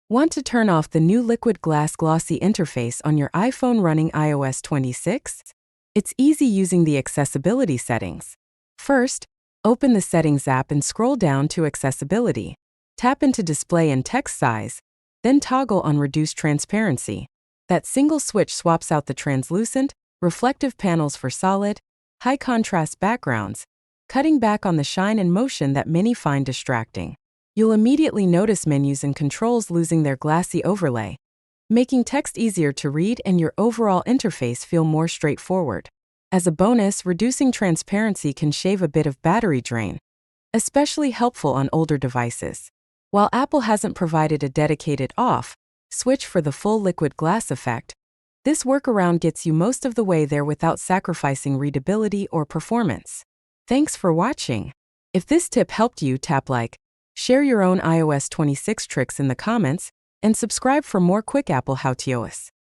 Want to turn off the new liquid glass glossy interface on your iPhone running iOS 26? It's easy using the accessibility settings. First, open the Settings app and scroll down to Accessibility. Tap into Display and Text Size, then toggle on Reduce Transparency. That single switch swaps out the translucent, reflective panels for solid, high-contrast backgrounds, cutting back on the shine and motion that many find distracting. You'll immediately notice menus and controls losing their glassy overlay, making text easier to read and your overall interface feel more straightforward. As a bonus, reducing transparency can shave a bit of battery drain, especially helpful on older devices. While Apple hasn't provided a dedicated off switch for the full liquid glass effect, this workaround gets you most of the way there without sacrificing readability or performance. Thanks for watching. If this tip helped you, tap like, share your own iOS 26 tricks in the comments, and subscribe for more quick Apple how-tos.